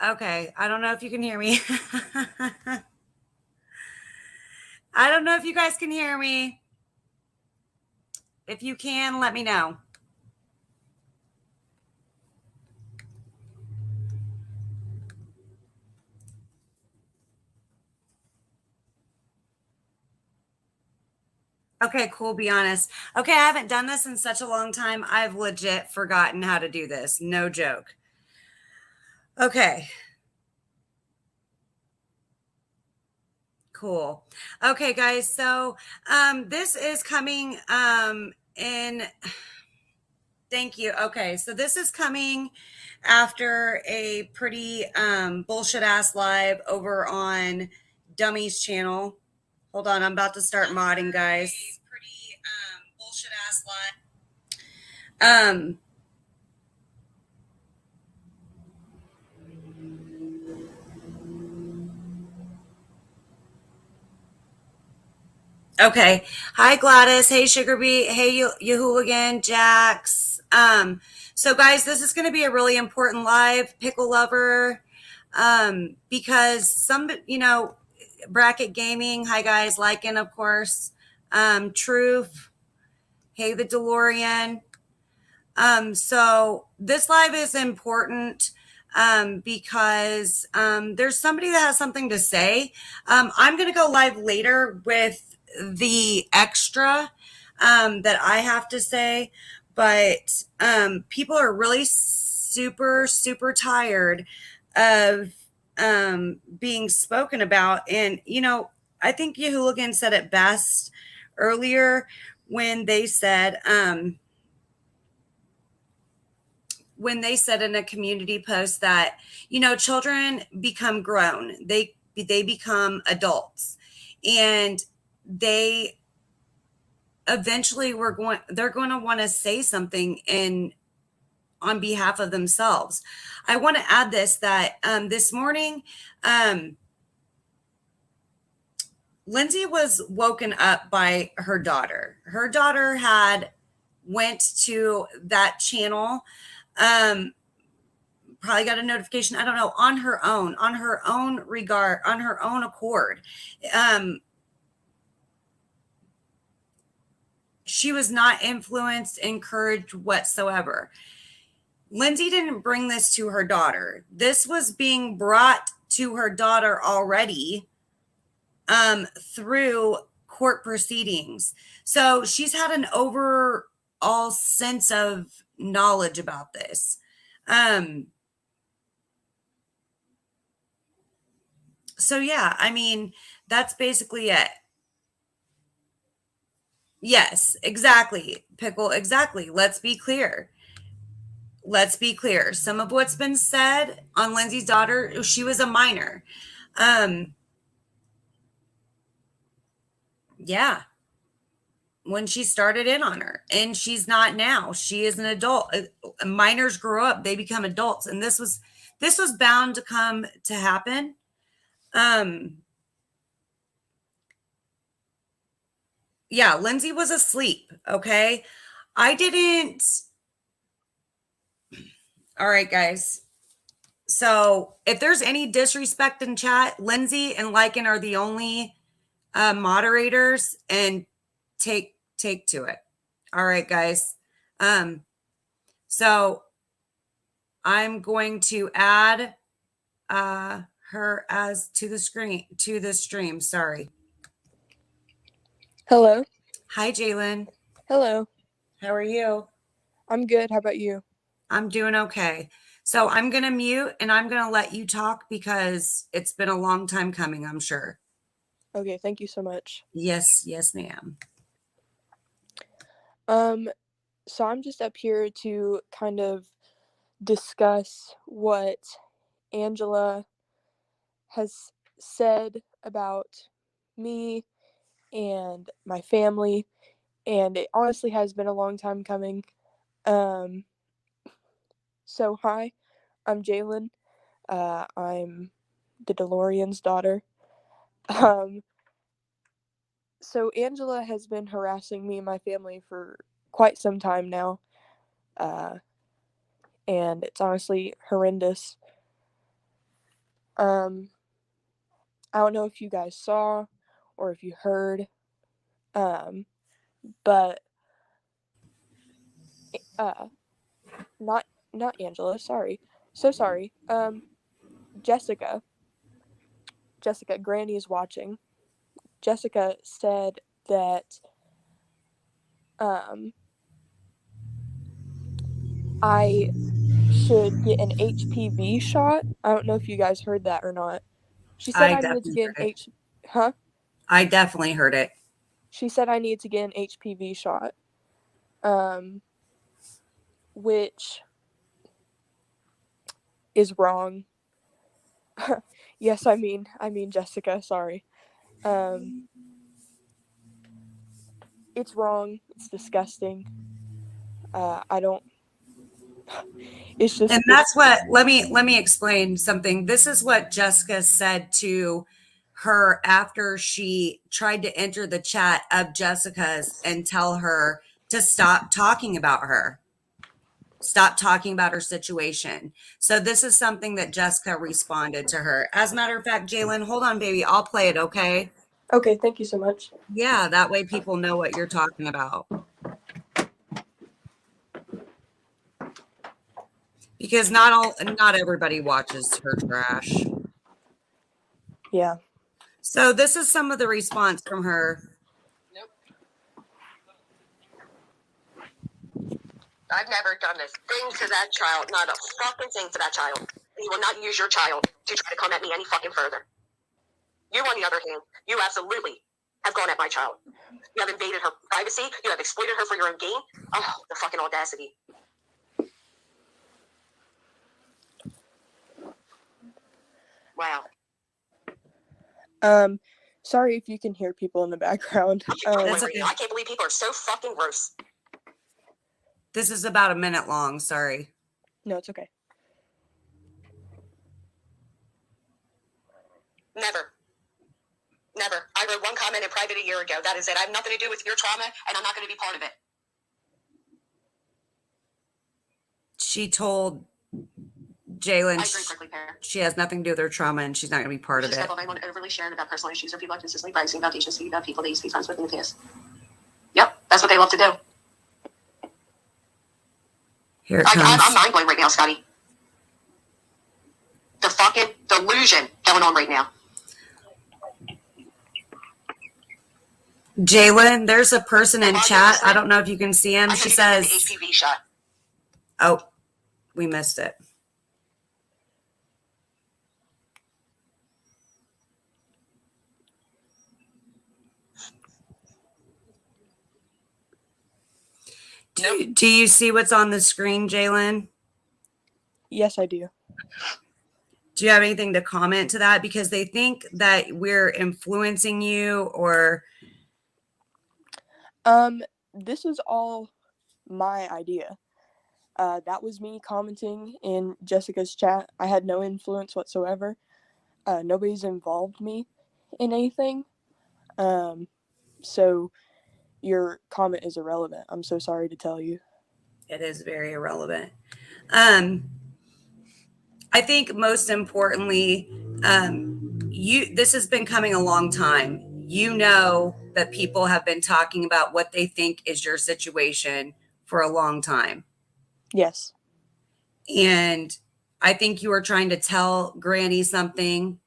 Okay, I don't know if you can hear me. I don't know if you guys can hear me. If you can, let me know. Okay, cool. Be honest. Okay, I haven't done this in such a long time. I've legit forgotten how to do this. No joke. Okay, cool. Okay, guys. So this is coming in. Thank you. Okay, so this is coming after a pretty bullshit ass live over on Dummy's channel. Hold on, I'm about to start modding, guys. Pretty bullshit ass live. Okay. Hi, Gladys. Hey, Sugar Bee. Hey, you hooligan, Jax. So guys, this is going to be a really important live, Pickle Lover, because Bracket Gaming. Hi, guys. Lycan, of course. Truth. Hey, the DeLorean. So this live is important because there's somebody that has something to say. I'm going to go live later with the extra that I have to say, but people are really super, super tired of being spoken about. And, I think Yehooligan said it best earlier when they said, in a community post that children become grown, they become adults, and they eventually they're going to want to say something on behalf of themselves. I want to add this, that this morning Lindsay was woken up by her daughter. Her daughter had went to that channel, probably got a notification, I don't know, on her own accord. She was not influenced, encouraged whatsoever. Lindsay didn't bring this to her daughter. This was being brought to her daughter already through court proceedings. So she's had an overall sense of knowledge about this. So yeah, I mean, that's basically it. Yes, exactly. Pickle, exactly. Let's be clear. Some of what's been said on Lindsay's daughter, she was a minor. Yeah. When she started in on her, and she's not now. She is an adult. Minors grow up, they become adults, and this was bound to come to happen. Yeah, Lindsay was asleep. Okay. I didn't. All right, guys. So if there's any disrespect in chat, Lindsay and Lycan are the only moderators, and take to it. All right, guys. So I'm going to add her as to the stream. Sorry. Hello. Hi, Jalen. Hello. How are you? I'm good. How about you? I'm doing okay. So I'm going to mute and I'm going to let you talk because it's been a long time coming, I'm sure. Okay, thank you so much. Yes, ma'am. So I'm just up here to kind of discuss what Angela has said about me and my family, and it honestly has been a long time coming. So hi, I'm Jalen. I'm the DeLorean's daughter. So Angela has been harassing me and my family for quite some time now, and it's honestly horrendous. I don't know if you guys saw or if you heard, but not Angela, sorry. So sorry. Jessica, Granny is watching. Jessica said that I should get an HPV shot. I don't know if you guys heard that or not. She said I I needed to definitely get heard it. huh? I definitely heard it. She said I needed to get an HPV shot. Which is wrong. Yes, I mean Jessica, sorry. It's wrong. It's disgusting. I don't it's And just that's what let me explain something. This is what Jessica said to her after she tried to enter the chat of Jessica's and tell her to stop talking about her. Stop talking about her situation. So this is something that Jessica responded to her. As a matter of fact, Jalen, hold on, baby. I'll play it, okay? Okay, thank you so much. Yeah, that way people know what you're talking about. Because not everybody watches her trash. Yeah. So this is some of the response from her. Nope. I've never done this thing to that child. Not a fucking thing to that child. You will not use your child to try to come at me any fucking further. You, on the other hand, you absolutely have gone at my child. You have invaded her privacy. You have exploited her for your own gain. Oh, the fucking audacity. Wow. Sorry if you can hear people in the background. That's okay. I can't believe people are so fucking gross. This is about a minute long. Sorry. No, it's okay. Never. Never. I wrote one comment in private a year ago. That is it. I have nothing to do with your trauma, and I'm not going to be part of it. She told I Jalen agree quickly, Pear. she has nothing to do with her trauma and she's not going to be part of Just it. stuff I want overly sharing about personal issues or people are consistently bragging about agency about people they used to be friends with in the past. Yep, that's what they love to do. Here it comes. I'm mind blown right now, Scotty. The fucking delusion going on right now. Jalen, there's a person in chat. I don't know if you can see him. She says, the HPV shot. oh, we missed it. Do you see what's on the screen, Jalen? Yes, I do. Do you have anything to comment to that? Because they think that we're influencing you or... This was all my idea. That was me commenting in Jessica's chat. I had no influence whatsoever. Nobody's involved me in anything. So your comment is irrelevant. I'm so sorry to tell you. It is very irrelevant. I think most importantly, this has been coming a long time. You know that people have been talking about what they think is your situation for a long time. Yes. And I think you were trying to tell Granny something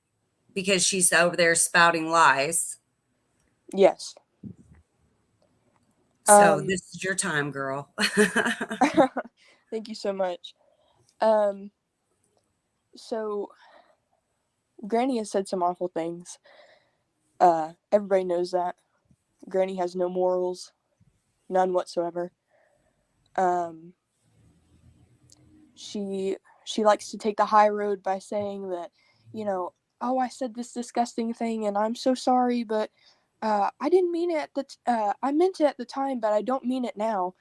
because she's over there spouting lies. Yes. So this is your time, girl. Thank you so much. So Granny has said some awful things. Everybody knows that. Granny has no morals, none whatsoever. She likes to take the high road by saying that, oh, I said this disgusting thing and I'm so sorry, but I didn't mean it I meant it at the time, but I don't mean it now.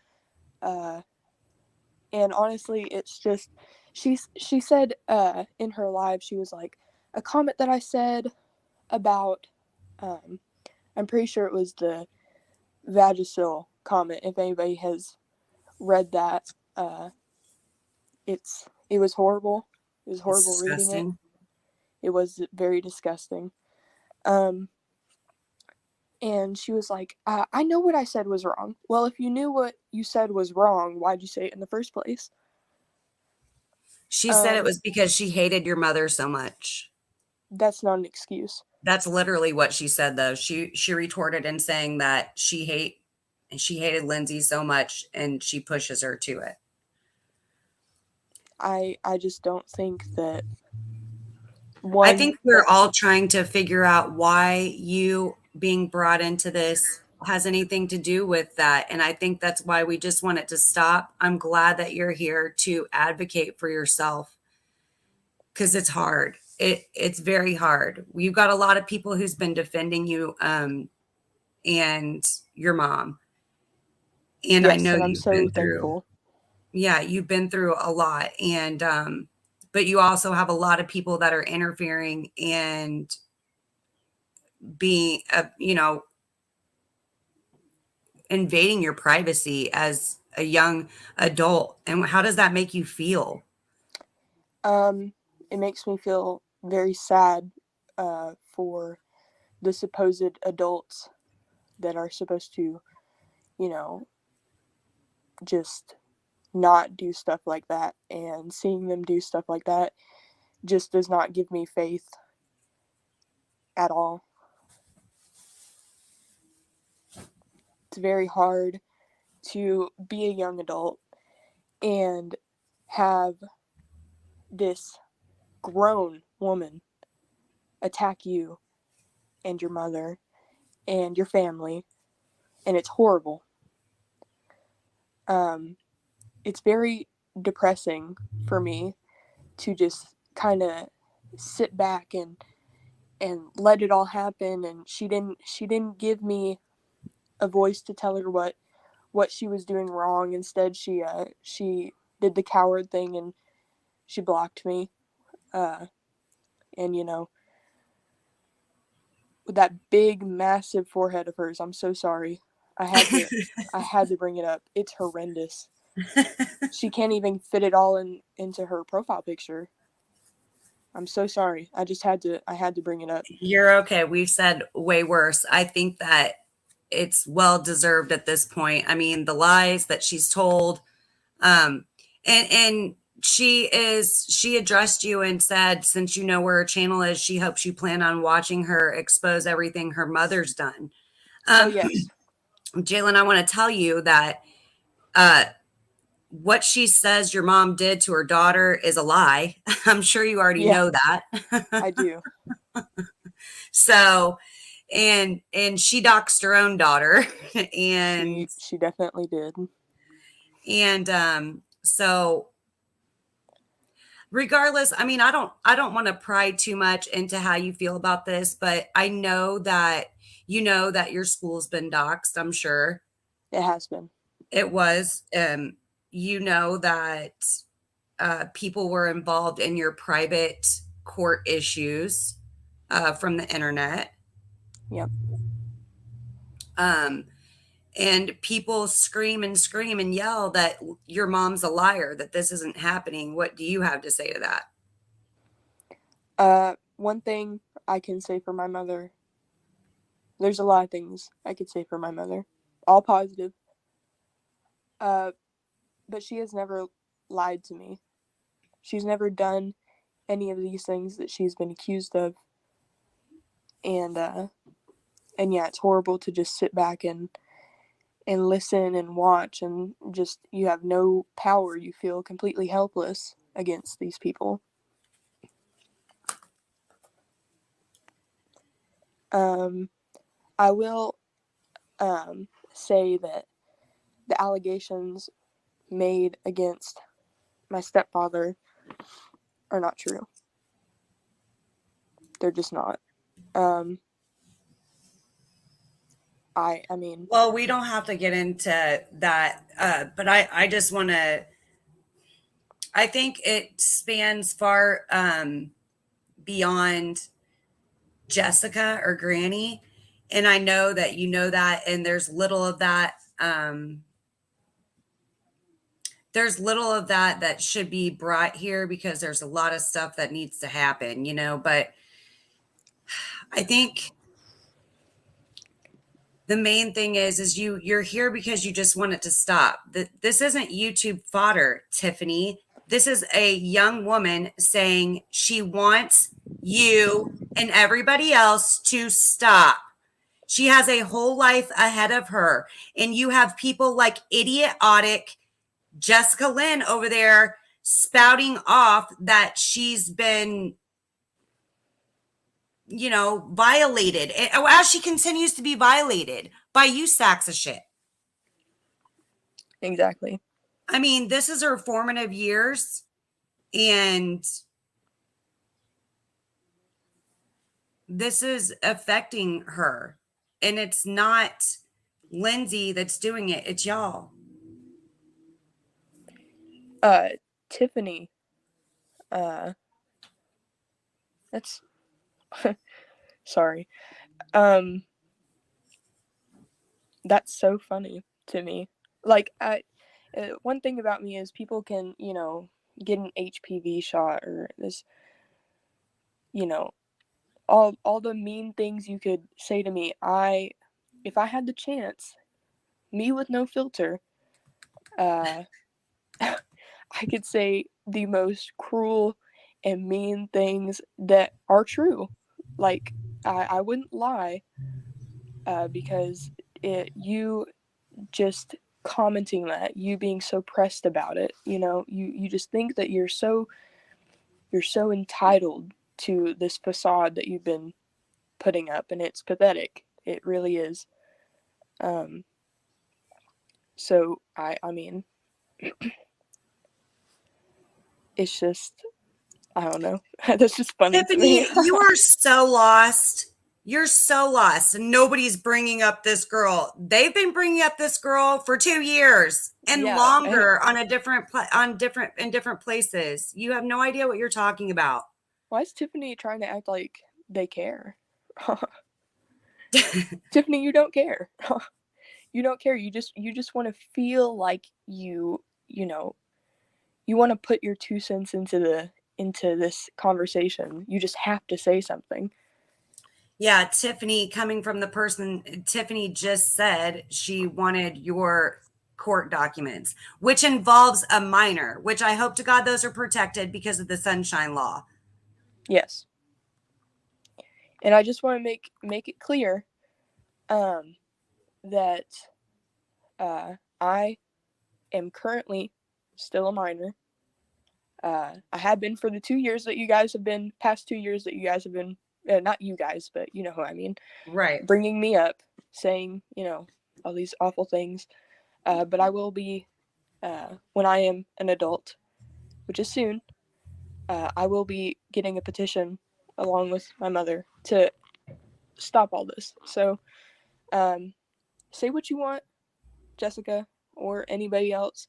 And honestly, it's just she said in her live, she was like, a comment that I said about I'm pretty sure it was the Vagisil comment. If anybody has read that, it was horrible. It was horrible reading it. It was very disgusting. And she was like, I know what I said was wrong. Well, if you knew what you said was wrong, why'd you say it in the first place? She said it was because she hated your mother so much. That's not an excuse. That's literally what she said, though. She retorted in saying that she hated Lindsay so much, and she pushes her to it. I just don't think that I one think we're all trying to figure out why you being brought into this has anything to do with that. And I think that's why we just want it to stop. I'm glad that you're here to advocate for yourself because it's hard. It's very hard. You've got a lot of people who's been defending you and your mom. And I yes, know and I'm you've so been through, thankful. yeah, you've been through a lot. And but you also have a lot of people that are interfering and being invading your privacy as a young adult. And how does that make you feel? It makes me feel very sad for the supposed adults that are supposed to, you know, just not do stuff like that, and seeing them do stuff like that just does not give me faith at all. It's very hard to be a young adult and have this grown woman attack you and your mother and your family, and it's horrible. It's very depressing for me to just kind of sit back and let it all happen, and she didn't give me a voice to tell her what she was doing wrong. Instead, she did the coward thing and she blocked me. And with that big massive forehead of hers, I'm so sorry. I had to bring it up. It's horrendous. She can't even fit it all into her profile picture. I'm so sorry. I had to bring it up. You're okay. We've said way worse. I think that it's well deserved at this point. I mean, the lies that she's told, um, and she addressed you and said, since you know where her channel is, she hopes you plan on watching her expose everything her mother's done. Oh yes. Jalen, I want to tell you that uh, what she says your mom did to her daughter is a lie. I'm sure you already Yeah, know that. I do. So, and she doxed her own daughter, and She definitely did. so regardless, I mean, I don't want to pry too much into how you feel about this, but I know that you know that your school's been doxed. I'm sure It has been. it was. You know that people were involved in your private court issues from the internet. Yep. Um, and people scream and yell that your mom's a liar, that this isn't happening. What do you have to say to that? One thing I can say for my mother, there's a lot of things I could say for my mother, all positive. But she has never lied to me. She's never done any of these things that she's been accused of. And yeah, it's horrible to just sit back and listen and watch, and just you have no power. You feel completely helpless against these people. I will say that the allegations made against my stepfather are not true. They're just not. I mean, Well, we don't have to get into that, but I just want to. I think it spans far beyond Jessica or Granny, and I know that you know that, and there's little of that. there's little of that should be brought here because there's a lot of stuff that needs to happen, you know, but I think the main thing is you're here because you just want it to stop. This isn't YouTube fodder, Tiffany. This is a young woman saying she wants you and everybody else to stop. She has a whole life ahead of her, and you have people like idiotic Jessica Lynn over there spouting off that she's been, you know, violated as she continues to be violated by you sacks of shit. Exactly. I mean, this is her formative years, and this is affecting her. And it's not Lindsay that's doing it, it's y'all. Tiffany, that's sorry. That's so funny to me. Like, one thing about me is people can, you know, get an HPV shot or this, you know, all the mean things you could say to me. If I had the chance, me with no filter, I could say the most cruel and mean things that are true. Like, I wouldn't lie, because you just commenting that, you being so pressed about it, you know, you just think that you're so entitled to this facade that you've been putting up, and it's pathetic. It really is. So I mean, it's just, I don't know. That's just funny to me. Tiffany, you are so lost. You're so lost. And nobody's bringing up this girl. They've been bringing up this girl for 2 years and Yeah, longer on a different in different places. You have no idea what you're talking about. Why is Tiffany trying to act like they care? Tiffany, you don't care. You don't care. You just want to feel like you know, you want to put your 2 cents into this conversation. You just have to say something. Yeah, Tiffany, coming from the person, Tiffany just said she wanted your court documents, which involves a minor, which I hope to God those are protected because of the Sunshine Law. Yes. And I just want to make it clear that I am currently still a minor. I have been for the 2 years that you guys have been, past 2 years that you guys have been, not you guys, but you know who I mean. Right. Bringing me up, saying, you know, all these awful things. But I will be, when I am an adult, which is soon, I will be getting a petition along with my mother to stop all this. So, say what you want, Jessica, or anybody else.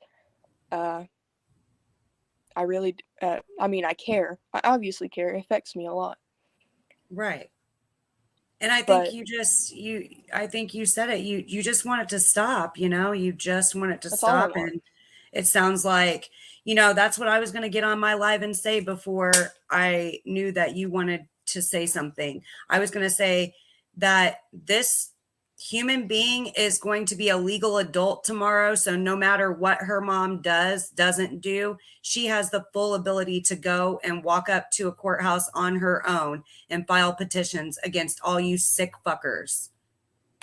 I really, I mean, I care. I obviously care. It affects me a lot. Right. And I think I think you said it. You just want it to stop, you know, you just want it to That's all I stop. want. And it sounds like, you know, that's what I was going to get on my live and say before I knew that you wanted to say something. I was going to say that this human being is going to be a legal adult tomorrow. So no matter what her mom doesn't do, she has the full ability to go and walk up to a courthouse on her own and file petitions against all you sick fuckers.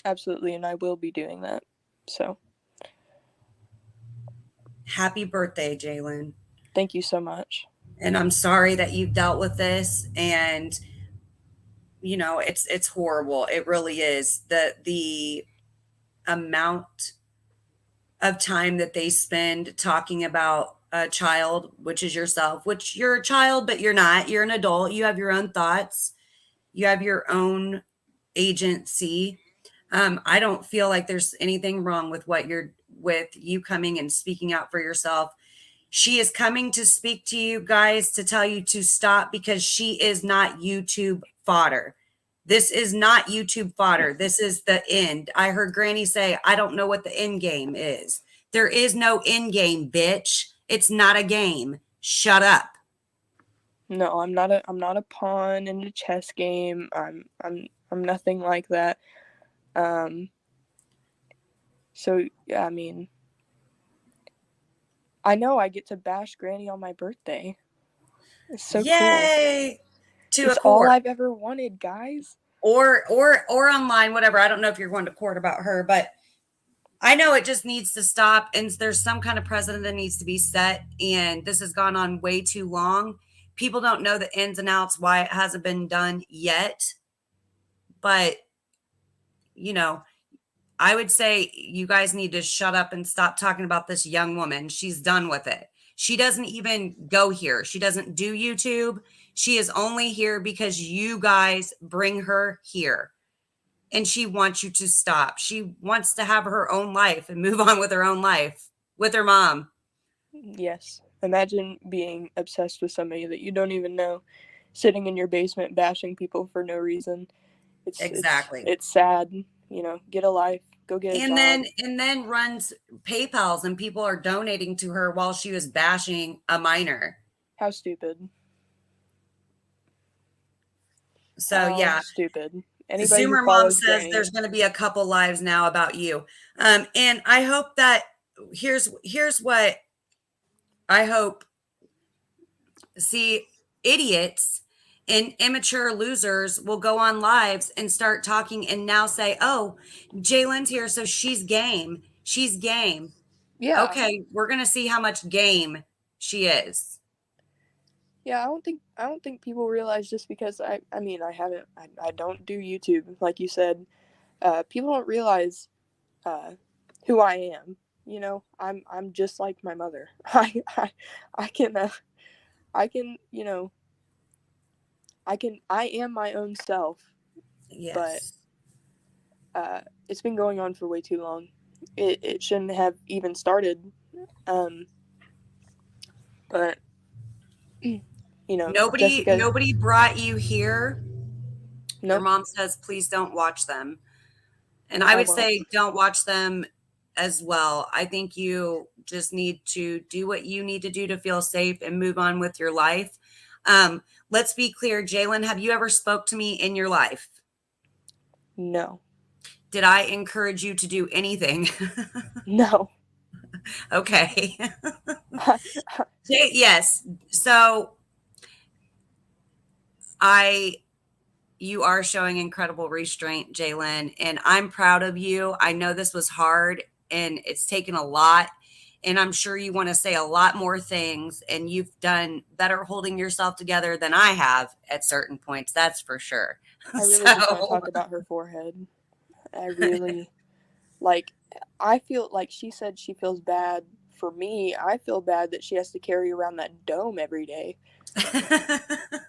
Absolutely. And I will be doing that. So. Happy birthday, Jalen. Thank you so much. And I'm sorry that you've dealt with this, and you know, it's horrible. It really is. The amount of time that they spend talking about a child, which is yourself, which you're a child, but you're not. You're an adult. You have your own thoughts. You have your own agency. I don't feel like there's anything wrong with with you coming and speaking out for yourself. She is coming to speak to you guys to tell you to stop because she is not YouTube fodder. This is not YouTube fodder. This is the end. I heard Granny say, I don't know what the end game is. There is no end game, bitch. It's not a game. Shut up. No, I'm not a pawn in a chess game. I'm nothing like that. So yeah, I mean, I know I get to bash Granny on my birthday. It's so cool. Yay! To a It's all court. I've ever wanted, guys. Or online, whatever. I don't know if you're going to court about her, but I know it just needs to stop, and there's some kind of precedent that needs to be set, and this has gone on way too long. People don't know the ins and outs why it hasn't been done yet, but you know, I would say you guys need to shut up and stop talking about this young woman. She's done with it. She doesn't even go here. She doesn't do YouTube. She is only here because you guys bring her here. And she wants you to stop. She wants to have her own life and move on with her own life with her mom. Yes. Imagine being obsessed with somebody that you don't even know, sitting in your basement bashing people for no reason. Exactly. It's sad. You know, get a life. Go get a job. And then runs PayPals, and people are donating to her while she was bashing a minor. How stupid. So yeah, stupid. Anybody Zoomer who Mom follows says Granny, there's going to be a couple lives now about you. And I hope that here's what I hope. See, idiots and immature losers will go on lives and start talking and now say, oh, Jalen's here, so she's game. She's game. yeah. Okay, we're going to see how much game she is. Yeah, I don't think people realize, just because I don't do YouTube, like you said. People don't realize who I am. You know, I'm just like my mother. I can, you know, I am my own self. Yes. But it's been going on for way too long. It shouldn't have even started. But you know, nobody brought you here. Nope. Your mom says, please don't watch them. And I would say don't watch them as well. I think you just need to do what you need to do to feel safe and move on with your life. Let's be clear, Jalen, have you ever spoke to me in your life? No. Did I encourage you to do anything? No. Okay. Yes. So you are showing incredible restraint, Jalen, and I'm proud of you. I know this was hard and it's taken a lot, and I'm sure you want to say a lot more things, and you've done better holding yourself together than I have at certain points. That's for sure. I really just want to talk about her forehead. I really, like, I feel like she said she feels bad for me. I feel bad that she has to carry around that dome every day.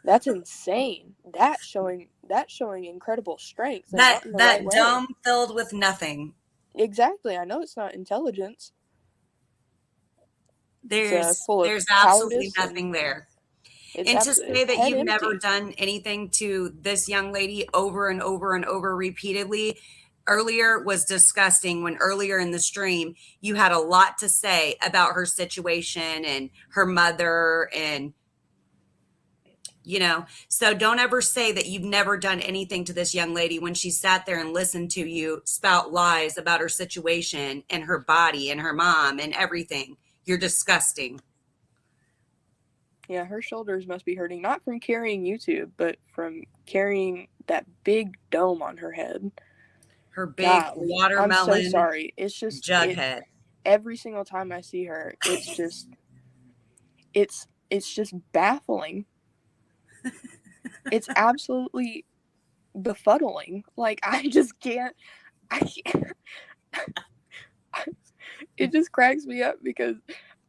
That's insane. That's showing incredible strength. That right dome filled with nothing. Exactly. I know it's not intelligence. There's full of absolutely nothing there. And to say that you've empty. never done anything to this young lady over and over and over repeatedly earlier was disgusting. When earlier in the stream, you had a lot to say about her situation and her mother, and you know, so don't ever say that you've never done anything to this young lady when she sat there and listened to you spout lies about her situation and her body and her mom and everything. You're disgusting. Yeah, her shoulders must be hurting, not from carrying YouTube, but from carrying that big dome on her head. Her big watermelon. I'm so sorry. It's just jughead. Every single time I see her, it's just it's just baffling. It's absolutely befuddling. Like, I just can't. It just cracks me up because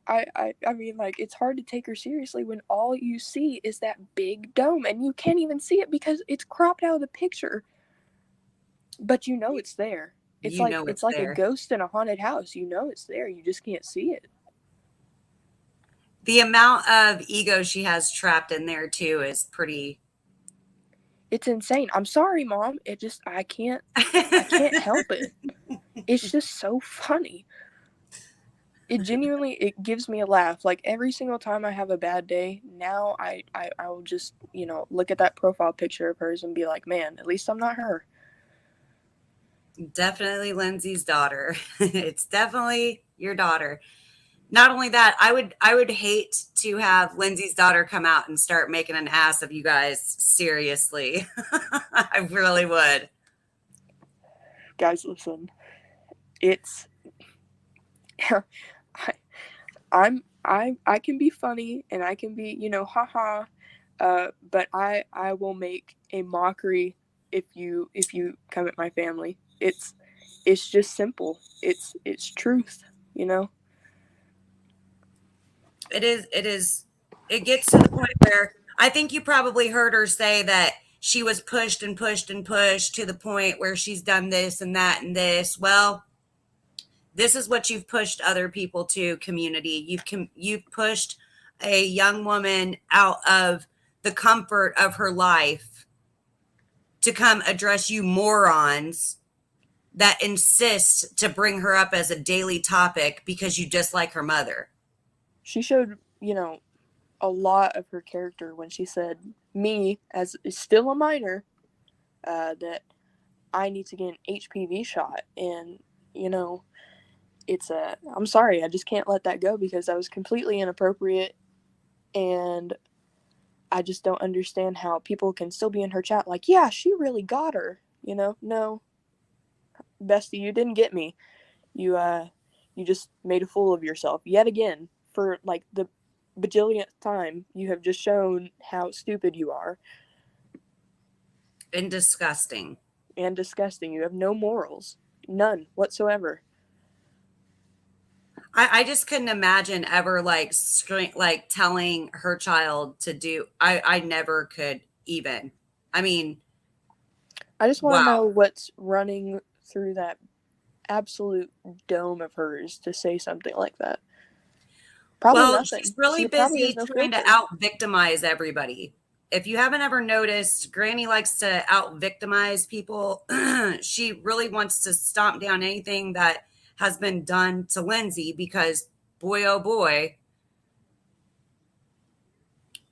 I mean, like, it's hard to take her seriously when all you see is that big dome, and you can't even see it because it's cropped out of the picture. But you know it's there. It's like a ghost in a haunted house. You know it's there. You just can't see it. The amount of ego she has trapped in there too is pretty. It's insane. I'm sorry, Mom. I can't help it. It's just so funny. it genuinely, it gives me a laugh. Like, every single time I have a bad day, now I will just, look at that profile picture of hers and be like, man, at least I'm not her. Definitely Lindsay's daughter. It's definitely your daughter. Not only that, I would hate to have Lindsay's daughter come out and start making an ass of you guys. Seriously. I really would. Guys, listen. It's I can be funny and I can be, haha. But I will make a mockery if you come at my family. It's just simple. It's truth, It is it gets to the point where I think you probably heard her say that she was pushed and pushed and pushed to the point where she's done this and that and this. Well, this is what you've pushed other people to, community. You've pushed a young woman out of the comfort of her life to come address you morons that insist to bring her up as a daily topic because you dislike her mother. She showed, a lot of her character when she said, me, as still a minor, that I need to get an HPV shot. And, I'm sorry, I just can't let that go because that was completely inappropriate. And I just don't understand how people can still be in her chat like, yeah, she really got her. No, bestie, you didn't get me. You just made a fool of yourself yet again for like the bajillionth time. You have just shown how stupid you are. And disgusting. And disgusting. You have no morals. None whatsoever. I just couldn't imagine ever like telling her child to do. I never could even. I mean, I just want to know wow. what's running through that absolute dome of hers to say something like that. Probably Well, nothing. she's really She probably busy has no trying to filter. out victimize everybody. If you haven't ever noticed, Granny likes to out victimize people. She really wants to stomp down anything that has been done to Lindsay because, boy, oh boy,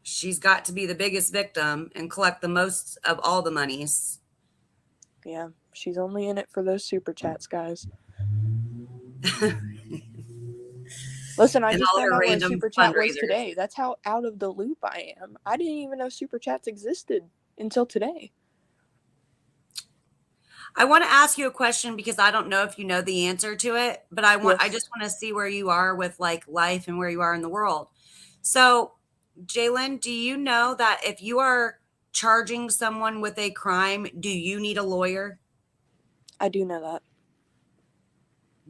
she's got to be the biggest victim and collect the most of all the monies. Yeah, she's only in it for those super chats, guys. Listen, I And just all found her out what a random super chat was fundraisers. today. That's how out of the loop I am. I didn't even know super chats existed until today. I want to ask you a question because I don't know if you know the answer to it, but I Yes. just want to see where you are with like life and where you are in the world. So, Jalen, do you know that if you are charging someone with a crime, do you need a lawyer? I do know that.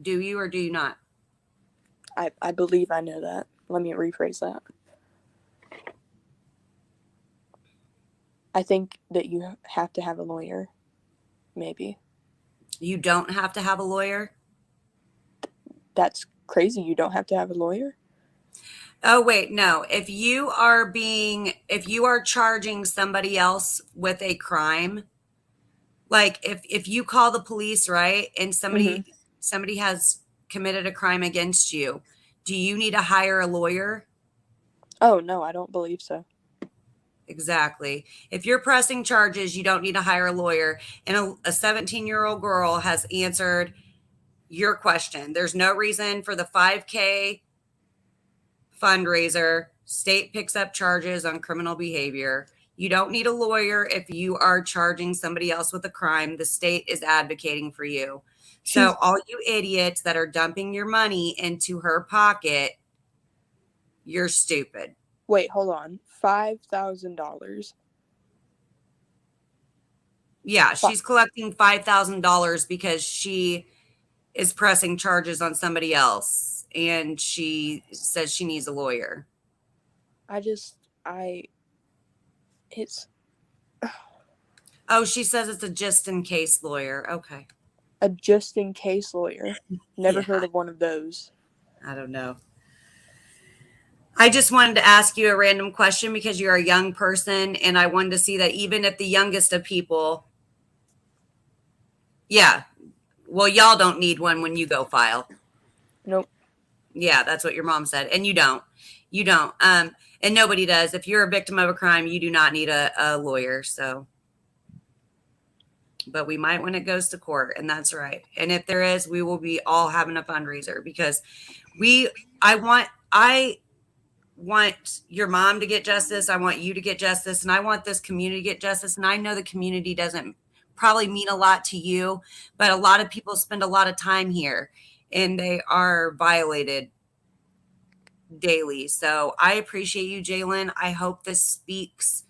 Do you or do you not? I believe I know that. Let me rephrase that. I think that you have to have a lawyer. Maybe. You don't have to have a lawyer? That's crazy. You don't have to have a lawyer? Oh, wait, no. If you are charging somebody else with a crime, like if you call the police, right, and somebody has committed a crime against you, do you need to hire a lawyer? Oh, no, I don't believe so. Exactly. If you're pressing charges, you don't need to hire a lawyer. And a 17-year-old girl has answered your question. There's no reason for the 5K fundraiser. State picks up charges on criminal behavior. You don't need a lawyer if you are charging somebody else with a crime. The state is advocating for you. So all you idiots that are dumping your money into her pocket, you're stupid. Wait, hold on. $5,000. Yeah, she's collecting $5,000 because she is pressing charges on somebody else and she says she needs a lawyer. It's Oh, she says it's a just in case lawyer. Okay. a just in case lawyer. Never Yeah, heard of one of those. I don't know. I just wanted to ask you a random question because you're a young person and I wanted to see that even if the youngest of people, yeah, well, y'all don't need one when you go file. Nope. Yeah, that's what your mom said. And you don't. You don't. And nobody does. If you're a victim of a crime, you do not need a lawyer. So, but we might when it goes to court, and that's right. And if there is, we will be all having a fundraiser because I want your mom to get justice. I want you to get justice, and I want this community to get justice. And I know the community doesn't probably mean a lot to you, but a lot of people spend a lot of time here and they are violated daily. So I appreciate you, Jalen. I hope this speaks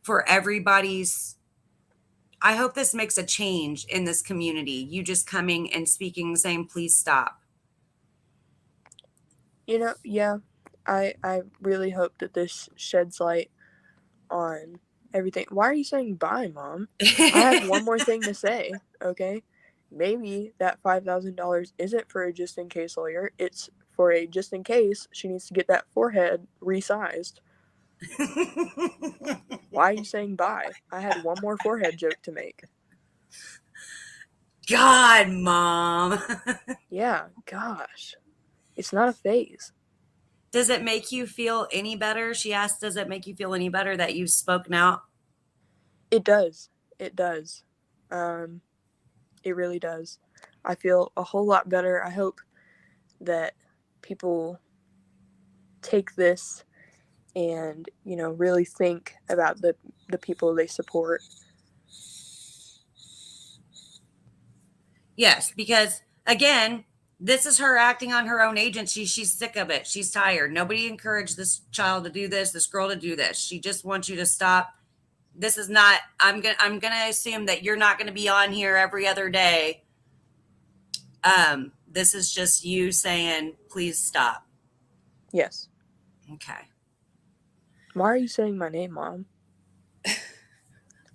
for everybody's. I hope this makes a change in this community. You just coming and speaking, saying, please stop. Yeah, I really hope that this sheds light on everything. Why are you saying bye, Mom? I have one more thing to say, okay? Maybe that $5,000 isn't for a just in case lawyer. It's for a just in case she needs to get that forehead resized. Why are you saying bye? I had one more forehead joke to make. God, Mom. Yeah, gosh. It's not a phase. Does it make you feel any better? She asked, does it make you feel any better that you've spoken out? It does. It does. It really does. I feel a whole lot better. I hope that people take this and, really think about the people they support. Yes, because again, this is her acting on her own agency. She's sick of it. She's tired. Nobody encouraged this child to do this girl to do this. She just wants you to stop. This is not, I'm gonna assume that you're not gonna be on here every other day. This is just you saying, please stop. Yes. Okay. Why are you saying my name, Mom?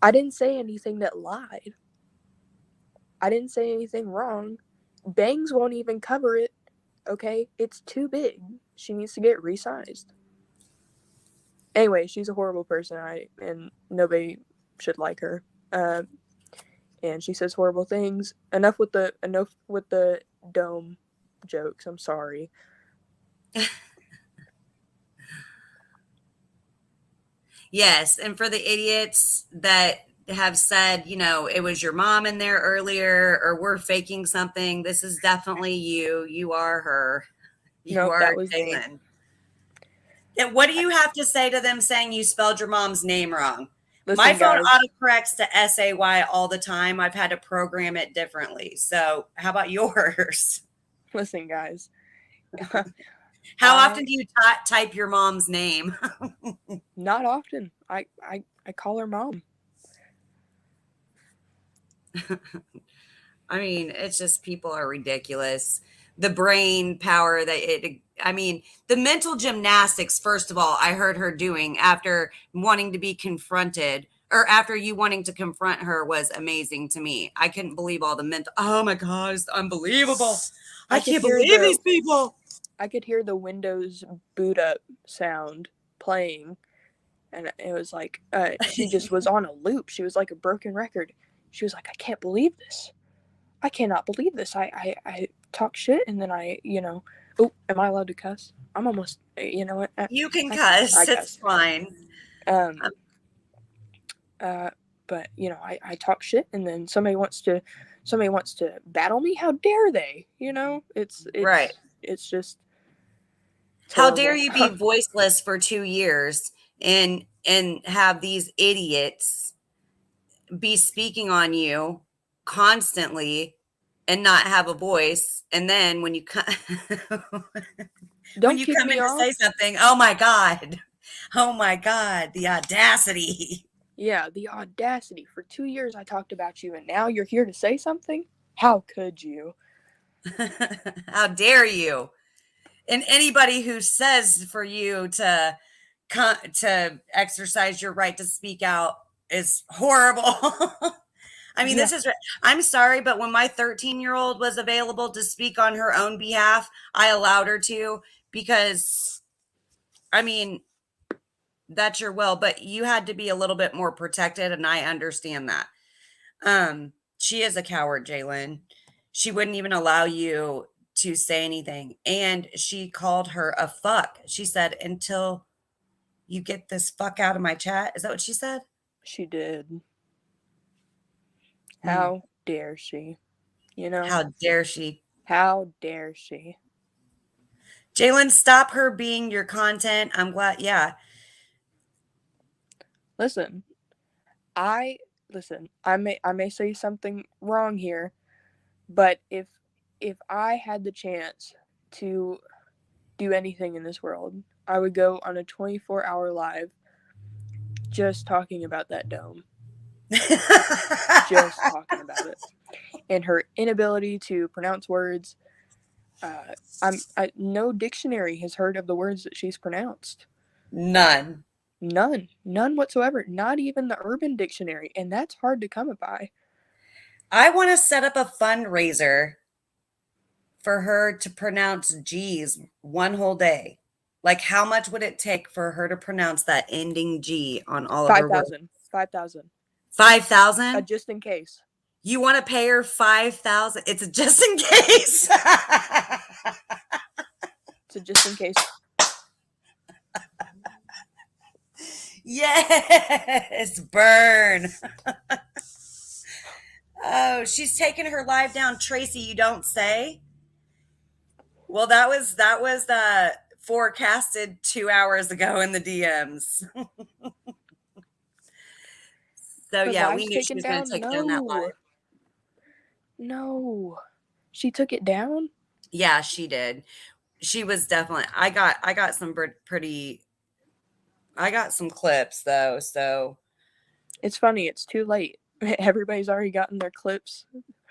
I didn't say anything that lied. I didn't say anything wrong. Bangs won't even cover it, okay? It's too big. She needs to get resized. Anyway, she's a horrible person, and nobody should like her. And she says horrible things. Enough with the dome jokes. I'm sorry. Yes, and for the idiots that have said, it was your mom in there earlier, or we're faking something, this is definitely you. You are her. You Nope, are that was me. Jalen. And what do you have to say to them saying you spelled your mom's name wrong? Listen, my phone guys, autocorrects to SAY all the time. I've had to program it differently. So how about yours? Listen, guys. How often do you type your mom's name? Not often. I call her Mom. I mean, it's just people are ridiculous. The brain power the mental gymnastics, first of all, I heard her doing after wanting to be confronted, or after you wanting to confront her, was amazing to me. I couldn't believe all the mental, oh my God, it's unbelievable. I can't believe these people. I could hear the Windows boot up sound playing, and it was like, she just was on a loop. She was like a broken record. She was like, I can't believe this. I cannot believe this. I talk shit, and then oh, am I allowed to cuss? I'm almost, you know what? You can cuss. It's fine. But I talk shit, and then somebody wants to battle me. How dare they? It's right. It's just how dare you be voiceless for 2 years and have these idiots be speaking on you constantly and not have a voice, and then when you come when you come in to say something, oh my god, the audacity. Yeah, the audacity. For 2 years I talked about you, and now you're here to say something? How could you? How dare you? And anybody who says for you to exercise your right to speak out is horrible. I mean, I'm sorry, but when my 13-year-old was available to speak on her own behalf, I allowed her to, because, I mean, that's your will, but you had to be a little bit more protected, and I understand that. She is a coward, Jalen. She wouldn't even allow you to say anything. And she called her a fuck. She said, until you get this fuck out of my chat. Is that what she said? She did. Mm. How dare she? You know? How dare she? How dare she? Jalen, stop her being your content. I'm glad. Yeah. Listen, I may say something wrong here, but if I had the chance to do anything in this world, I would go on a 24-hour live just talking about that dome. Just talking about it. And her inability to pronounce words. No dictionary has heard of the words that she's pronounced. None. None whatsoever. Not even the Urban Dictionary, and that's hard to come by. I want to set up a fundraiser for her to pronounce G's one whole day. Like, how much would it take for her to pronounce that ending G on all of her words? 5,000. 5,000? Just in case. You want to pay her 5,000? It's a just in case. It's a just in case. Yes, burn. Oh, she's taking her live down. Tracy, you don't say? Well, that was forecasted 2 hours ago in the DMs. So Her yeah, we live's knew she taken was going down? to take down that live. No. She took it down? Yeah, she did. She was definitely. I got some pretty. I got some clips though, so. It's funny. It's too late. Everybody's already gotten their clips.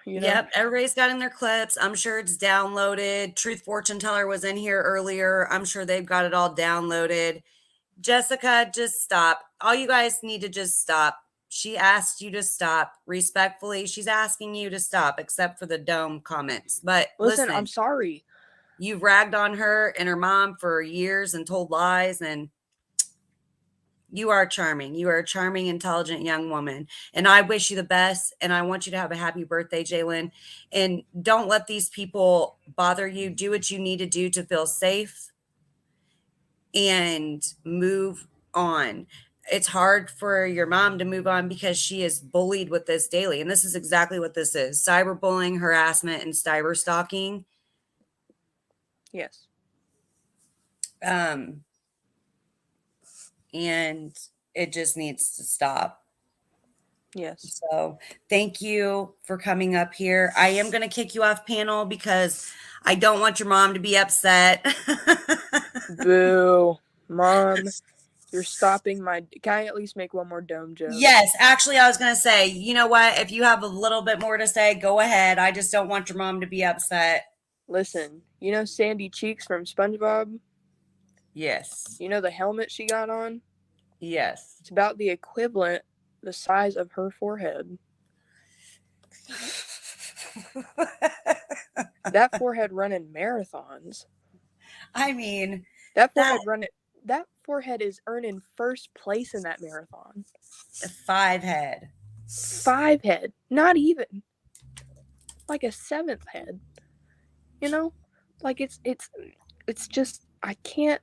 You know? Yep, everybody's got in their clips. I'm sure it's downloaded. Truth Fortune Teller was in here earlier. I'm sure they've got it all downloaded. Jessica, just stop. All you guys need to just stop. She asked you to stop. Respectfully, she's asking you to stop, except for the dome comments. But listen, I'm sorry. You've ragged on her and her mom for years and told lies, and you are charming. You are a charming, intelligent young woman. And I wish you the best. And I want you to have a happy birthday, Jalen. And don't let these people bother you. Do what you need to do to feel safe and move on. It's hard for your mom to move on because she is bullied with this daily. And this is exactly what this is: cyberbullying, harassment, and cyber stalking. Yes. And it just needs to stop. Yes. So thank you for coming up here. I am going to kick you off panel because I don't want your mom to be upset. Boo. Mom, you're stopping my... Can I at least make one more dome joke? Yes, actually, I was going to say, you know what? If you have a little bit more to say, go ahead. I just don't want your mom to be upset. Listen, you know Sandy Cheeks from SpongeBob? Yes. You know the helmet she got on? Yes. It's about the equivalent, the size of her forehead. That forehead running marathons. I mean, that forehead is earning first place in that marathon. 5 head. 5 head. Not even. Like a 7th head. You know? Like it's just, I can't,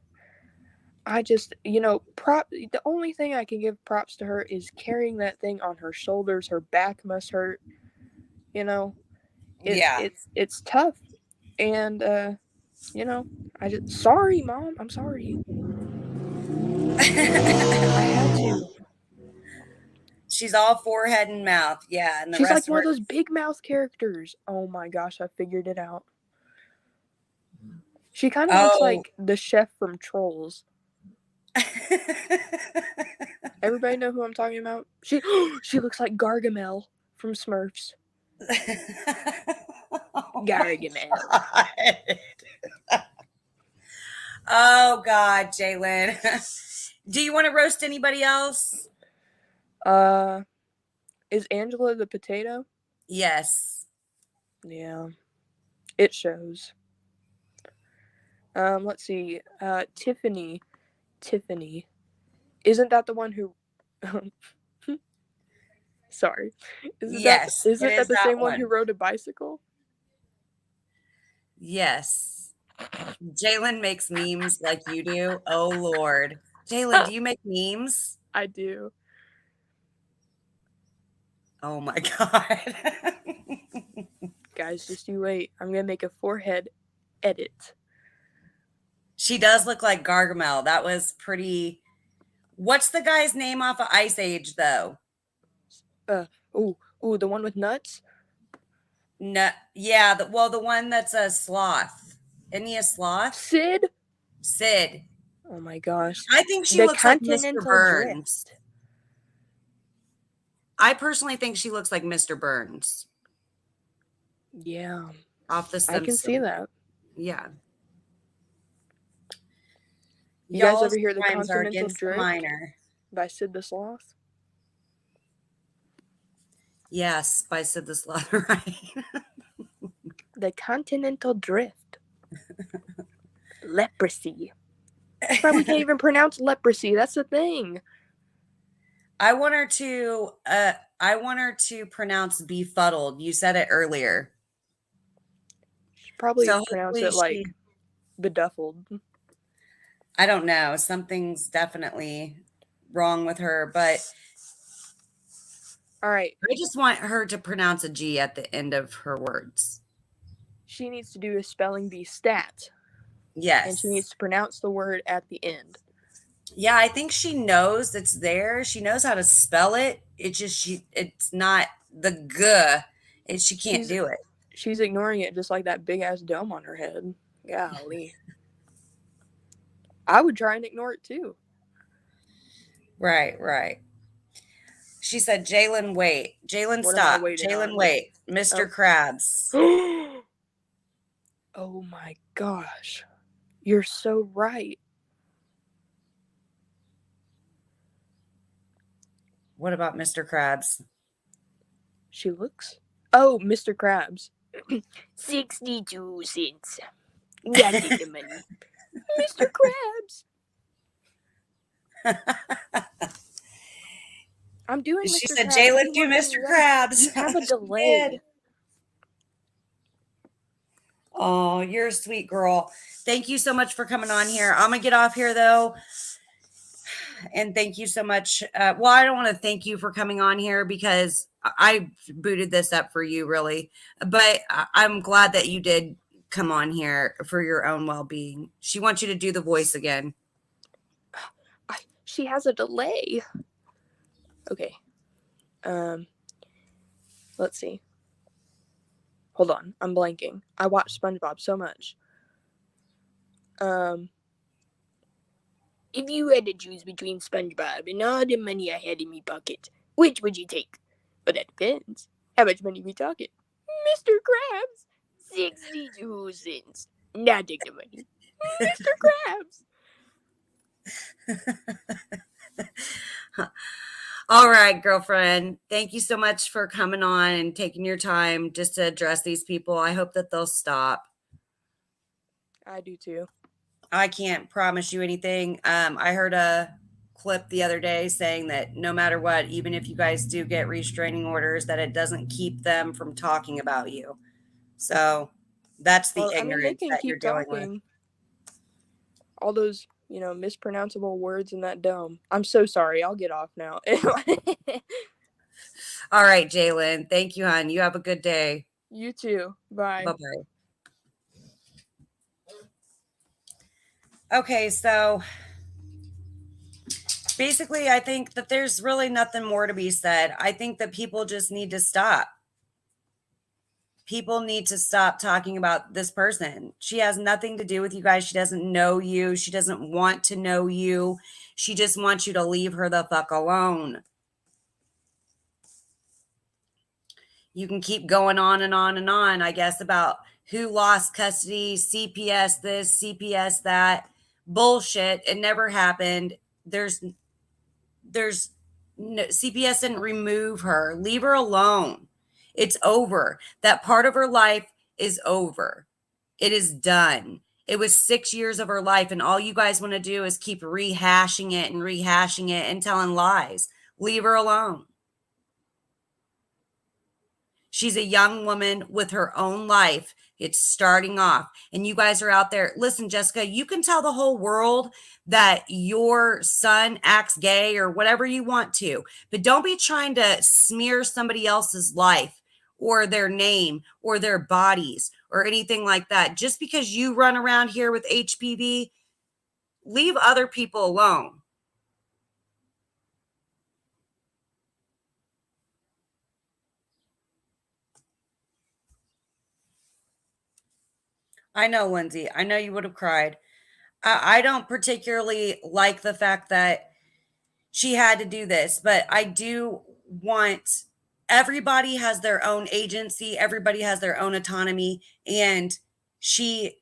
the only thing I can give props to her is carrying that thing on her shoulders. Her back must hurt. You know? It's tough. And, sorry, Mom. I'm sorry. I had to. She's all forehead and mouth. Yeah. And the She's rest like of one her. of those big mouth characters. Oh my gosh, I figured it out. She kind of looks like the chef from Trolls. Everybody know who I'm talking about? She looks like Gargamel from Smurfs. Gargamel. Oh God, Jalen. Do you want to roast anybody else? Is Angela the potato? Yes. Yeah. It shows. Let's see. Tiffany. Isn't that the one who Sorry. Isn't that the same one who rode a bicycle? Yes. Jalen makes memes like you do. Oh, Lord. Jalen, do you make memes? I do. Oh, my God. Guys, just you wait. I'm gonna make a forehead edit. She does look like Gargamel. That was pretty. What's the guy's name off of Ice Age, though? Ooh, the one with nuts? No, yeah, the one that's a sloth. Isn't he a sloth? Sid? Sid. Oh my gosh. I think she The looks like Mr. Continental Burns. Drift. I personally think she looks like Mr. Burns Yeah, off The I can see Simpsons. that. Yeah. You guys Y'all's ever hear The crimes are Continental against the Drift minor. by Sid the Sloth? Yes, by Sid the Sloth, right? The Continental Drift. Leprosy. She probably can't even pronounce leprosy. That's the thing. I want her to pronounce befuddled. You said it earlier. She probably So pronounce hopefully it like beduffled. I don't know. Something's definitely wrong with her, but All right. I just want her to pronounce a G at the end of her words. She needs to do a spelling bee stat. Yes. And she needs to pronounce the word at the end. Yeah, I think she knows it's there. She knows how to spell it. It's not the G. She can't do it. She's ignoring it just like that big ass dome on her head. Golly. I would try and ignore it too. Right. She said, Jalen, wait. Jalen, What am I stop. waiting Jalen, on? wait. Mr. Krabs. Oh my gosh. You're so right. What about Mr. Krabs? She looks. Oh, Mr. Krabs. 62 cents. Gotta take the money. Mr. Krabs. I'm doing Mr. She said, Krabs. Jalen, do Mr. Krabs. You have a delay. Oh, you're a sweet girl. Thank you so much for coming on here. I'm going to get off here, though. And thank you so much. Well, I don't want to thank you for coming on here because I booted this up for you, really. But I'm glad that you did come on here for your own well-being. She wants you to do the voice again. She has a delay. Okay. Let's see. Hold on. I'm blanking. I watch SpongeBob so much. If you had to choose between SpongeBob and all the money I had in my pocket, which would you take? Well, that depends. How much money we talking? Mr. Krabs, 62 cents. Now take the money. Mr. Krabs. All right, girlfriend. Thank you so much for coming on and taking your time just to address these people. I hope that they'll stop. I do too. I can't promise you anything. I heard a clip the other day saying that no matter what, even if you guys do get restraining orders, that it doesn't keep them from talking about you. So that's the ignorance they can that keep you're dealing talking. with. All those, mispronounceable words in that dome. I'm so sorry. I'll get off now. All right, Jalen. Thank you, hon. You have a good day. You too. Bye. Bye-bye. Okay, so basically, I think that there's really nothing more to be said. I think that people just need to stop. People need to stop talking about this person. She has nothing to do with you guys. She doesn't know you. She doesn't want to know you. She just wants you to leave her the fuck alone. You can keep going on and on and on, I guess, about who lost custody, CPS this, CPS that. Bullshit. It never happened. There's no, CPS didn't remove her. Leave her alone. It's over. That part of her life is over. It is done. It was 6 years of her life, and all you guys want to do is keep rehashing it and telling lies. Leave her alone. She's a young woman with her own life It's starting off. And you guys are out there. Listen, Jessica, you can tell the whole world that your son acts gay or whatever you want to, but don't be trying to smear somebody else's life or their name or their bodies or anything like that. Just because you run around here with HPV, leave other people alone. I know, Lindsay. I know you would have cried. I don't particularly like the fact that she had to do this, but I do want everybody has their own agency, everybody has their own autonomy, and she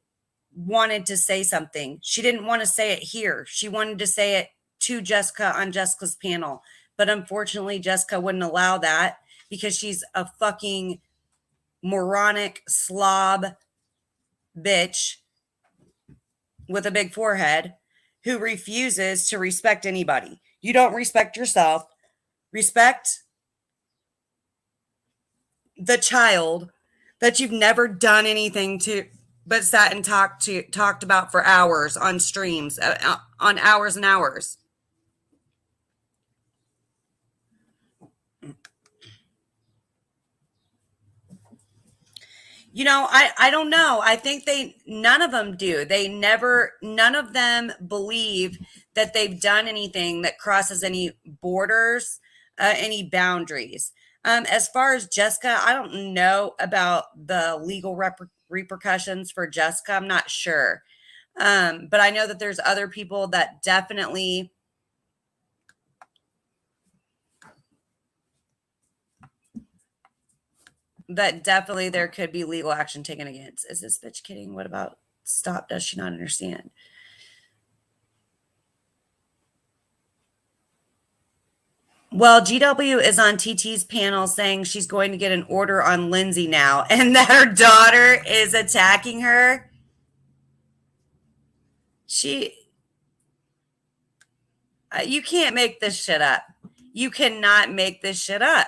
wanted to say something. She didn't want to say it here. She wanted to say it to Jessica on Jessica's panel, but unfortunately Jessica wouldn't allow that because she's a fucking moronic slob bitch with a big forehead who refuses to respect anybody. You don't respect yourself. Respect the child that you've never done anything to but sat and talked about for hours on streams, on hours and hours. You know, I don't know. I think none of them do. None of them believe that they've done anything that crosses any borders, any boundaries. As far as Jessica, I don't know about the legal repercussions for Jessica. I'm not sure. But I know that there's other people that definitely there could be legal action taken against. Is this bitch kidding? What about stop? Does she not understand? Well, GW is on TT's panel saying she's going to get an order on Lindsay now and that her daughter is attacking her. You can't make this shit up. You cannot make this shit up.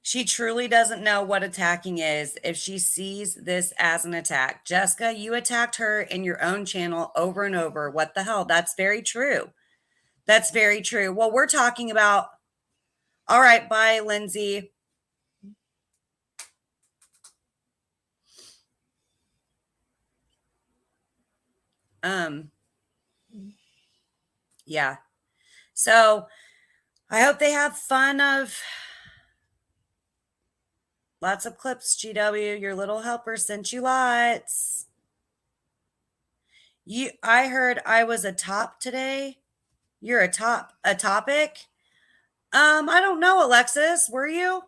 She truly doesn't know what attacking is if she sees this as an attack. Jessica, you attacked her in your own channel over and over. What the hell? That's very true. That's very true. Well, we're talking about. All right, bye, Lindsay. Yeah. So I hope they have fun of lots of clips, GW. Your little helper sent you lots. I heard I was a top today. You're a topic. I don't know, Alexis. Were you?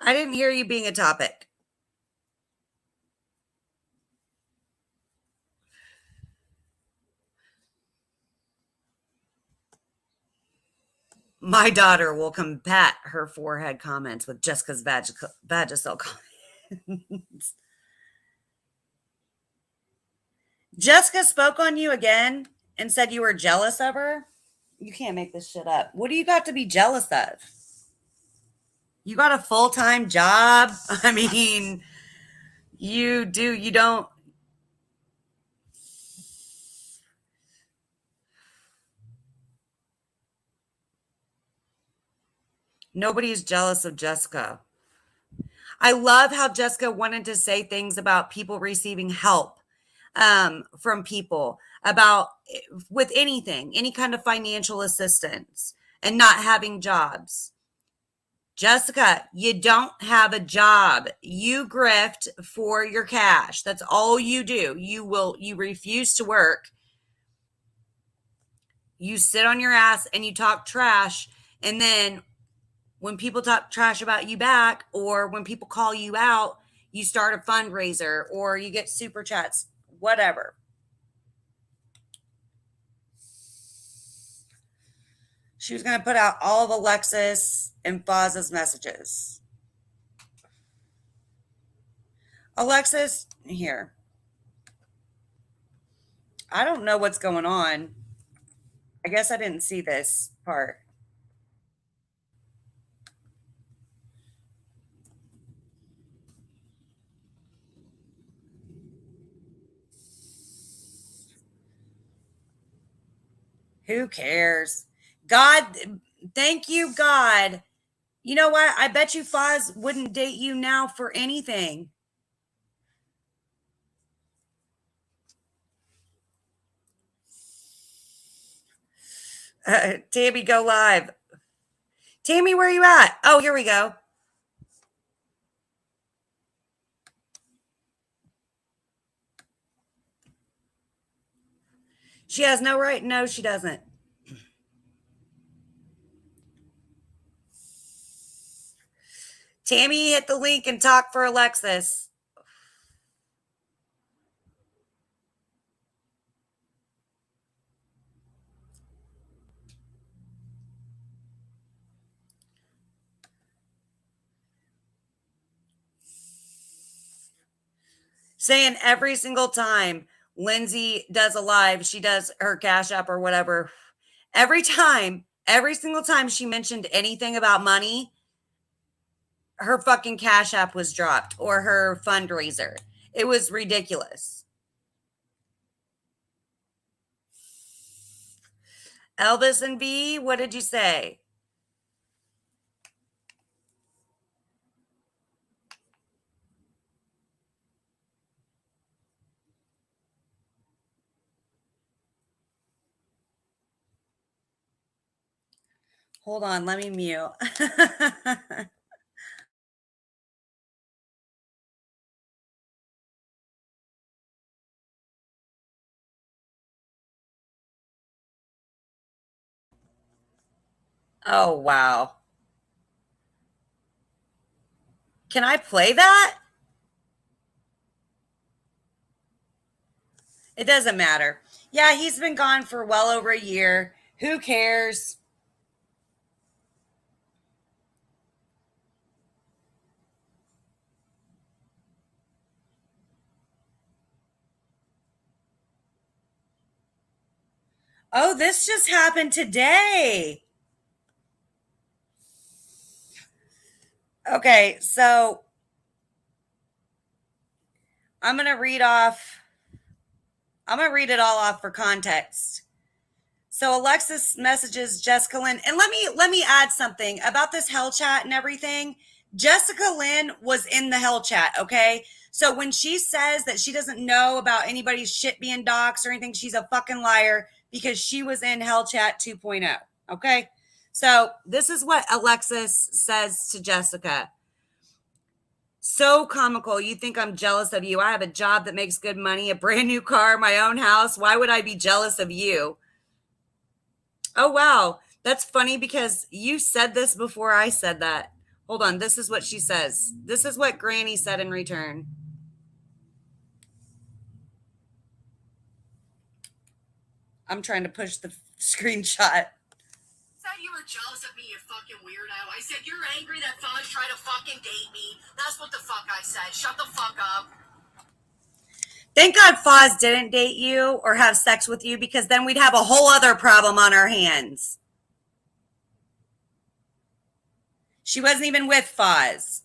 I didn't hear you being a topic. My daughter will combat her forehead comments with Jessica's Vagisil comments. Jessica spoke on you again and said you were jealous of her. You can't make this shit up. What do you got to be jealous of? You got a full-time job. I mean, you don't. Nobody's jealous of Jessica. I love how Jessica wanted to say things about people receiving help from people about with anything, any kind of financial assistance and not having jobs. Jessica, you don't have a job. You grift for your cash. That's all you do. You refuse to work. You sit on your ass and you talk trash. And then when people talk trash about you back, or when people call you out, you start a fundraiser or you get super chats, whatever. She was going to put out all of Alexis and Foz's messages. Alexis, here. I don't know what's going on. I guess I didn't see this part. Who cares? God, thank you, God. You know what? I bet you Foz wouldn't date you now for anything. Tammy, go live. Tammy, where are you at? Oh, here we go. She has no right. No, she doesn't. Tammy, hit the link and talk for Alexis. Saying every single time Lindsay does a live, she does her Cash App or whatever. Every single time she mentioned anything about money, her fucking Cash App was dropped or her fundraiser. It was ridiculous. Elvis and B, what did you say? Hold on, let me mute. Oh, wow. Can I play that? It doesn't matter. Yeah, he's been gone for well over a year. Who cares? Oh, this just happened today. Okay, so I'm going to read it all off for context. So Alexis messages Jessica Lynn, and let me add something about this hell chat and everything. Jessica Lynn was in the hell chat, okay? So when she says that she doesn't know about anybody's shit being doxxed or anything, she's a fucking liar because she was in hell chat 2.0, okay? So this is what Alexis says to Jessica. So comical. You think I'm jealous of you. I have a job that makes good money, a brand new car, my own house. Why would I be jealous of you? Oh, wow. That's funny because you said this before I said that. Hold on. This is what she says. This is what Granny said in return. I'm trying to push the screenshot. Said you were jealous of me, you fucking weirdo. I said you're angry that Foz tried to fucking date me. That's what the fuck I said. Shut the fuck up. Thank God Foz didn't date you or have sex with you because then we'd have a whole other problem on our hands. She wasn't even with Foz.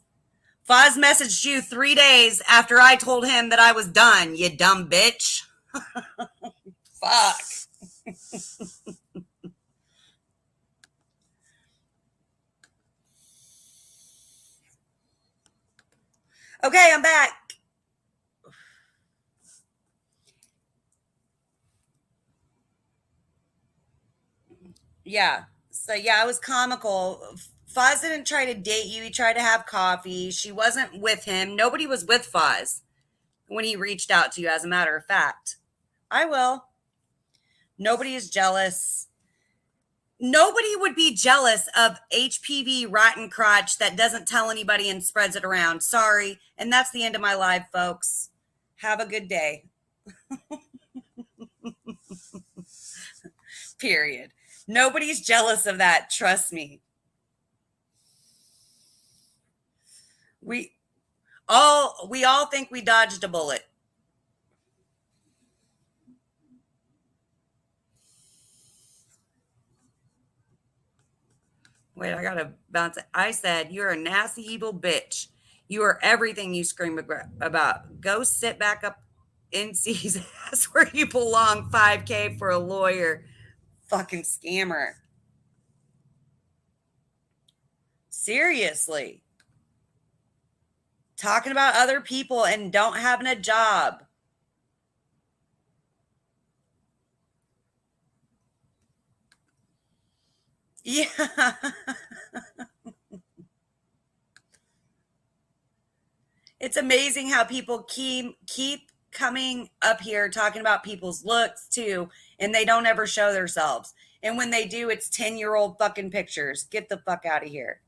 Foz messaged you 3 days after I told him that I was done, you dumb bitch. Fuck. Okay, I'm back. Yeah. So, yeah, it was comical. Foz didn't try to date you. He tried to have coffee. She wasn't with him. Nobody was with Foz when he reached out to you, as a matter of fact. I will. Nobody is jealous. Nobody would be jealous of HPV rotten crotch that doesn't tell anybody and spreads it around. Sorry. And that's the end of my live, folks. Have a good day. Period. Nobody's jealous of that. Trust me. We all think we dodged a bullet. Wait, I gotta bounce it. I said, you're a nasty, evil bitch. You are everything you scream about. Go sit back up in C's ass where you belong. 5K for a lawyer. Fucking scammer. Seriously. Talking about other people and don't having a job. Yeah. It's amazing how people keep coming up here talking about people's looks too, and they don't ever show themselves. And when they do, it's 10-year-old fucking pictures. Get the fuck out of here.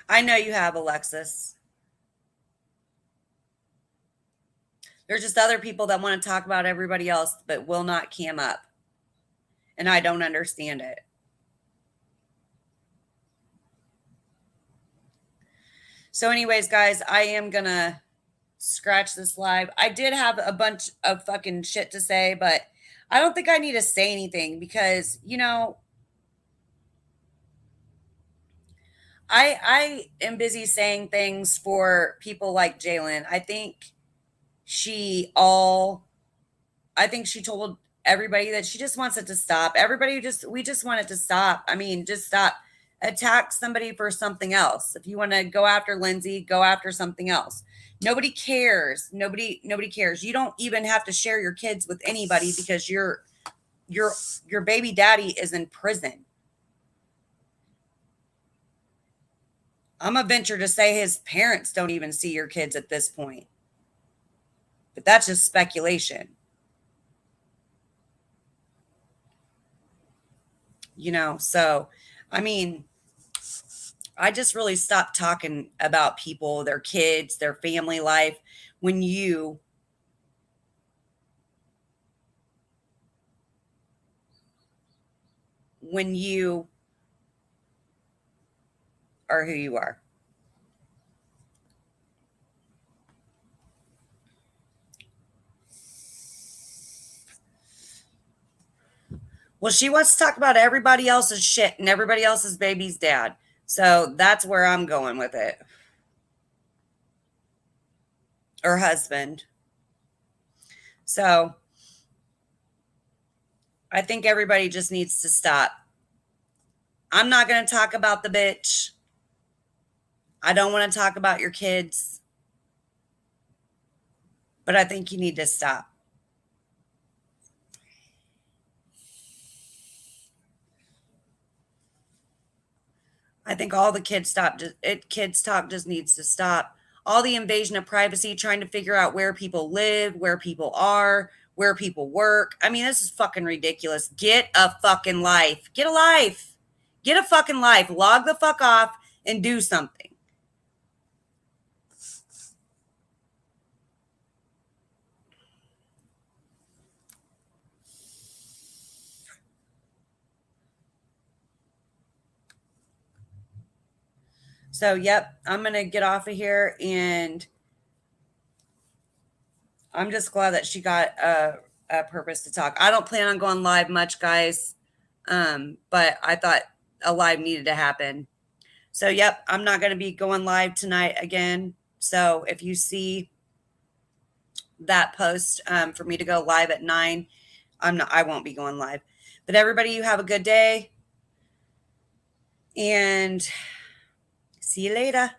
I know you have, Alexis. There's just other people that want to talk about everybody else but will not cam up. And I don't understand it. So anyways, guys, I am going to scratch this live. I did have a bunch of fucking shit to say, but I don't think I need to say anything because, you know, I am busy saying things for people like Jalen. I think she told everybody that she just wants it to stop. We just want it to stop. I mean, just stop. Attack somebody for something else. If you want to go after Lindsay, go after something else. Nobody cares. Nobody cares. You don't even have to share your kids with anybody because your baby daddy is in prison. I'm a venture to say his parents don't even see your kids at this point. But that's just speculation. You know, so, I mean, I just really stopped talking about people, their kids, their family life when you are who you are. Well, she wants to talk about everybody else's shit and everybody else's baby's dad. So that's where I'm going with it. Or husband. So I think everybody just needs to stop. I'm not going to talk about the bitch. I don't want to talk about your kids. But I think you need to stop. I think all the kids talk just needs to stop. All the invasion of privacy, trying to figure out where people live, where people are, where people work. I mean, this is fucking ridiculous. Get a fucking life. Get a life. Get a fucking life. Log the fuck off and do something. So, yep, I'm going to get off of here, and I'm just glad that she got a purpose to talk. I don't plan on going live much, guys, but I thought a live needed to happen. So, yep, I'm not going to be going live tonight again. So, if you see that post for me to go live at 9, I won't be going live. But everybody, you have a good day, and see you later.